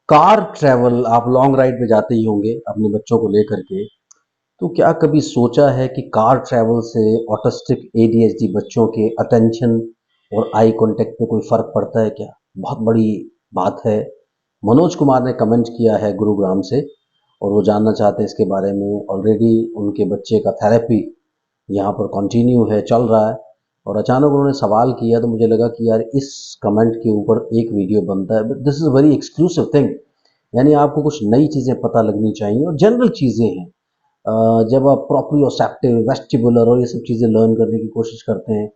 Car travel आप long ride पे जाते ही होंगे अपने बच्चों को लेकर के। तो क्या कभी सोचा है कि कार ट्रैवल से ऑटिस्टिक एडीएचडी बच्चों के अटेंशन और आई कांटेक्ट पे कोई फ़र्क पड़ता है क्या? बहुत बड़ी बात है। मनोज कुमार ने कमेंट किया है गुरुग्राम से और वो जानना चाहते हैं इसके बारे में। ऑलरेडी उनके बच्चे का थेरेपी यहाँ पर कंटिन्यू है, चल रहा है। और अचानक उन्होंने सवाल किया तो मुझे लगा कि यार इस कमेंट के ऊपर एक वीडियो बनता है। This is very exclusive thing, यानी आपको कुछ नई चीज़ें पता लगनी चाहिए और जनरल चीज़ें हैं। जब आप प्रोप्रियोसेप्टिव, वेस्टिबुलर और ये सब चीज़ें लर्न करने की कोशिश करते हैं,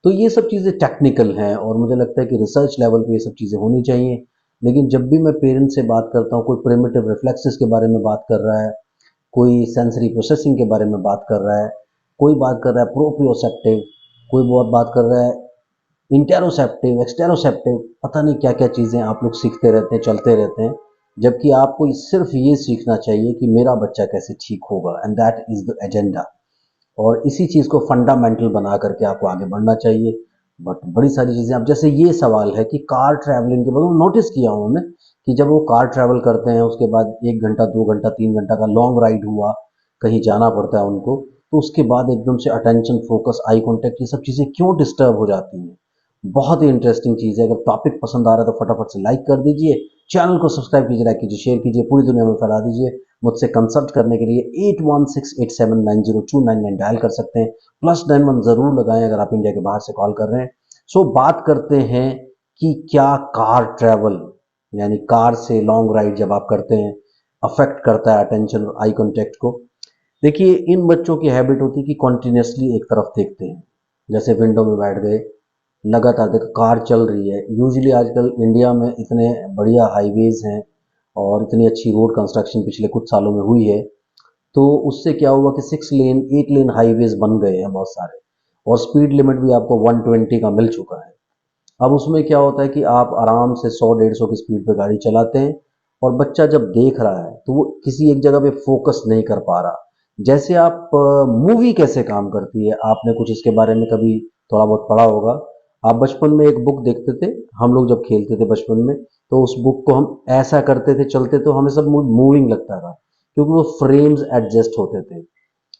तो ये सब चीज़ें टेक्निकल हैं और मुझे लगता है कि रिसर्च लेवल पे ये सब चीज़ें होनी चाहिए। लेकिन जब भी मैं पेरेंट्स से बात करता हूँ, कोई प्रिमिटिव रिफ्लेक्सेस के बारे में बात कर रहा है, कोई सेंसरी प्रोसेसिंग के बारे में बात कर रहा है, कोई बात कर रहा है प्रोप्रियोसेप्टिव, कोई बहुत बात कर रहा है इंटेरोसेप्टिव, एक्सटेरोसेप्टिव, पता नहीं क्या-क्या चीज़ें आप लोग सीखते रहते हैं, चलते रहते हैं। जबकि आपको सिर्फ़ ये सीखना चाहिए कि मेरा बच्चा कैसे ठीक होगा, and that is the agenda. और इसी चीज़ को फंडामेंटल बना करके आपको आगे बढ़ना चाहिए। बट बड़ी सारी चीज़ें, अब जैसे ये सवाल है कि कार ट्रैवलिंग के बाद नोटिस किया हूँ मैं कि जब वो कार ट्रैवल करते हैं उसके बाद 1 घंटा, 2 घंटा, 3 घंटा का लॉन्ग राइड हुआ, कहीं जाना पड़ता है उनको, तो उसके बाद एकदम से अटेंशन, फ़ोकस, आई कॉन्टैक्ट, ये सब चीज़ें क्यों डिस्टर्ब हो जाती हैं? बहुत ही इंटरेस्टिंग चीज़ है। अगर टॉपिक पसंद आ रहा है तो फटाफट से लाइक कर दीजिए, चैनल को सब्सक्राइब कीजिए, लाइक कीजिए, शेयर कीजिए, पूरी दुनिया में फैला दीजिए। मुझसे कंसल्ट करने के लिए 8168790299 डायल कर सकते हैं। +91 ज़रूर लगाएं अगर आप इंडिया के बाहर से कॉल कर रहे हैं। सो बात करते हैं कि क्या कार ट्रैवल, यानी कार से लॉन्ग राइड जब आप करते हैं, अफेक्ट करता है अटेंशन और आई कांटेक्ट को। देखिए, इन बच्चों की हैबिट होती है कि कॉन्टिन्यूसली एक तरफ देखते हैं। जैसे विंडो में बैठ गए, लगातार देखो कार चल रही है। यूजुअली आजकल इंडिया में इतने बढ़िया हाईवेज हैं और इतनी अच्छी रोड कंस्ट्रक्शन पिछले कुछ सालों में हुई है, तो उससे क्या हुआ कि 6 लेन, 8 लेन हाईवेज बन गए हैं बहुत सारे, और स्पीड लिमिट भी आपको 120 का मिल चुका है। अब उसमें क्या होता है कि आप आराम से 100-150 की स्पीड पे गाड़ी चलाते हैं और बच्चा जब देख रहा है तो वो किसी एक जगह पे फोकस नहीं कर पा रहा। जैसे आप मूवी कैसे काम करती है, आपने कुछ इसके बारे में कभी थोड़ा बहुत पढ़ा होगा। आप बचपन में एक बुक देखते थे, हम लोग जब खेलते थे बचपन में, तो उस बुक को हम ऐसा करते थे, चलते तो हमें सब मूविंग लगता था क्योंकि वो फ्रेम्स एडजस्ट होते थे।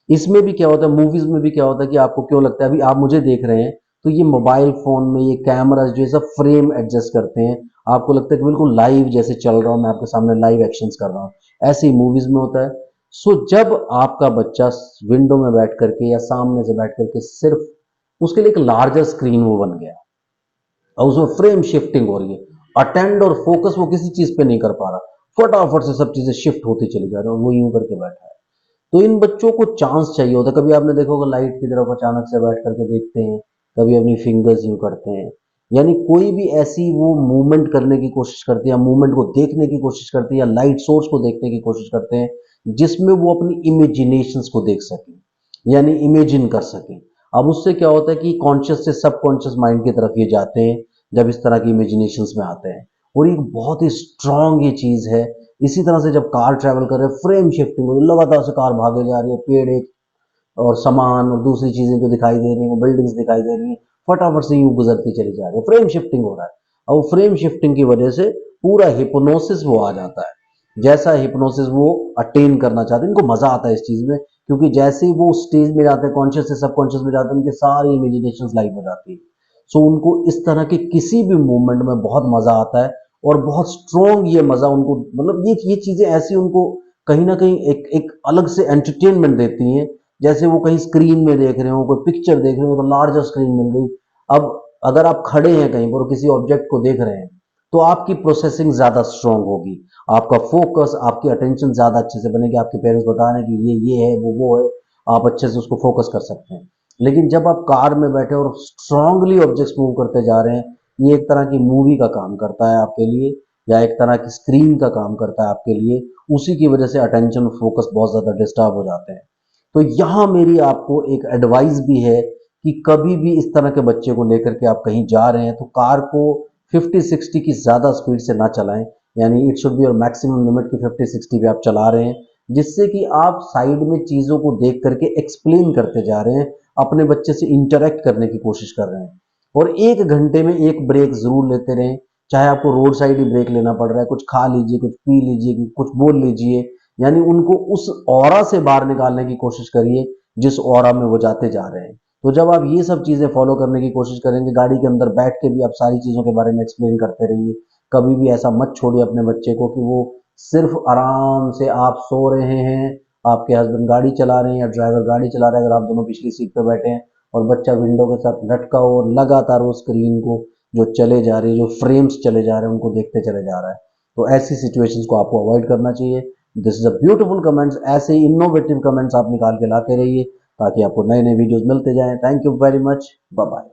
इसमें भी क्या होता है, मूवीज में भी क्या होता है कि आपको क्यों लगता है, अभी आप मुझे देख रहे हैं तो ये मोबाइल फोन में ये कैमरास जो है सब फ्रेम एडजस्ट करते हैं, आपको लगता है कि बिल्कुल लाइव जैसे चल रहा हूं मैं आपके सामने, लाइव एक्शंस कर रहा हूं। ऐसे ही मूवीज में होता है। सो जब आपका बच्चा विंडो में बैठ करके या सामने से बैठ करके सिर्फ, उसके लिए एक लार्जर स्क्रीन वो बन गया और उसमें फ्रेम शिफ्टिंग हो रही है, अटेंड और फोकस वो किसी चीज पे नहीं कर पा रहा, फटाफट से सब चीजें शिफ्ट होती चली जा रही है और वो यूं करके बैठा है। तो इन बच्चों को चांस चाहिए होता है। कभी आपने देखा होगा लाइट की तरफ अचानक से बैठ करके देखते हैं, कभी अपनी फिंगर्स यूं करते हैं, यानी कोई भी ऐसी वो मूवमेंट करने की कोशिश करते हैं या मूवमेंट को देखने की कोशिश करते हैं या लाइट सोर्स को देखने की कोशिश करते हैं जिसमें वो अपनी इमेजिनेशंस को देख सकें, यानी इमेजिन कर सकें। अब उससे क्या होता है कि कॉन्शियस से सबकॉन्शियस माइंड की तरफ ये जाते हैं जब इस तरह की इमेजिनेशंस में आते हैं, और ये बहुत ही स्ट्रांग ये चीज है। इसी तरह से जब कार ट्रैवल कर रहे हैं, फ्रेम शिफ्टिंग हो रही है, लगातार से कार भागे जा रही है, पेड़ एक और सामान और दूसरी चीजें जो दिखाई दे रही है, वो बिल्डिंग्स दिखाई दे रही है, फटाफट से यूं गुजरती चली जा रही है, फ्रेम शिफ्टिंग हो रहा है। और फ्रेम शिफ्टिंग की वजह से पूरा हिप्नोसिस वो आ जाता है। जैसा हिप्नोसिस वो अटेन करना चाहते हैं, इनको मजा आता है इस चीज में, क्योंकि जैसे ही वो स्टेज में जाते हैं, कॉन्शियस से सबकॉन्शियस में जाते हैं, उनकी सारी इमेजिनेशन लाइव हो जाती है। सो उनको इस तरह के किसी भी मूवमेंट में बहुत मजा आता है और बहुत स्ट्रॉन्ग ये मजा उनको, मतलब ये चीजें ऐसी उनको कहीं ना कहीं एक एक अलग से एंटरटेनमेंट देती हैं। जैसे वो कहीं स्क्रीन में देख रहे हो, कोई पिक्चर देख रहे हो, तो लार्जर स्क्रीन मिल गई। अब अगर आप खड़े हैं कहीं पर और किसी ऑब्जेक्ट को देख रहे हैं, तो आपकी प्रोसेसिंग ज्यादा स्ट्रांग होगी, आपका फोकस, आपकी अटेंशन ज्यादा अच्छे से बनेगी। आपके पेरेंट्स बता रहे हैं कि ये है, वो है, आप अच्छे से उसको फोकस कर सकते हैं। लेकिन जब आप कार में बैठे और स्ट्रांगली ऑब्जेक्ट्स मूव करते जा रहे हैं, ये एक तरह की मूवी का काम करता है आपके लिए, या एक तरह की स्क्रीन का काम करता है आपके लिए। उसी की वजह से अटेंशन और फोकस बहुत ज्यादा डिस्टर्ब हो जाते हैं। तो यहाँ मेरी आपको एक एडवाइस भी है कि कभी भी इस तरह के बच्चे को लेकर के आप कहीं जा रहे हैं तो कार को 50-60 की ज्यादा स्पीड से ना चलाएं, यानी इट शुड बी और मैक्सिमम लिमिट की 50-60 पे आप चला रहे हैं, जिससे कि आप साइड में चीजों को देख करके एक्सप्लेन करते जा रहे हैं, अपने बच्चे से इंटरेक्ट करने की कोशिश कर रहे हैं। और 1 घंटे में एक ब्रेक जरूर लेते रहें, चाहे आपको रोड साइड ही ब्रेक लेना पड़ रहा है, कुछ खा लीजिए, कुछ पी लीजिए, कुछ बोल लीजिए, यानी उनको उस ऑरा से बाहर निकालने की कोशिश करिए जिस ऑरा में वो जाते जा रहे हैं। तो जब आप ये सब चीज़ें फॉलो करने की कोशिश करेंगे, गाड़ी के अंदर बैठ के भी आप सारी चीज़ों के बारे में एक्सप्लेन करते रहिए। कभी भी ऐसा मत छोड़िए अपने बच्चे को कि वो सिर्फ आराम से आप सो रहे हैं, आपके हस्बैंड गाड़ी चला रहे हैं या ड्राइवर गाड़ी चला रहे हैं, अगर आप दोनों पिछली सीट पे बैठे हैं और बच्चा विंडो के साथ लटका हो और लगातार वो स्क्रीन को जो चले जा रही है, जो फ्रेम्स चले जा रहे हैं उनको देखते चले जा रहा है। तो ऐसी सिचुएशंस को आपको अवॉइड करना चाहिए। This is a beautiful comments, ऐसे ही इनोवेटिव कमेंट्स आप निकाल के लाते रहिए ताकि आपको नए नए वीडियोस मिलते जाएं। Thank you very much, bye bye.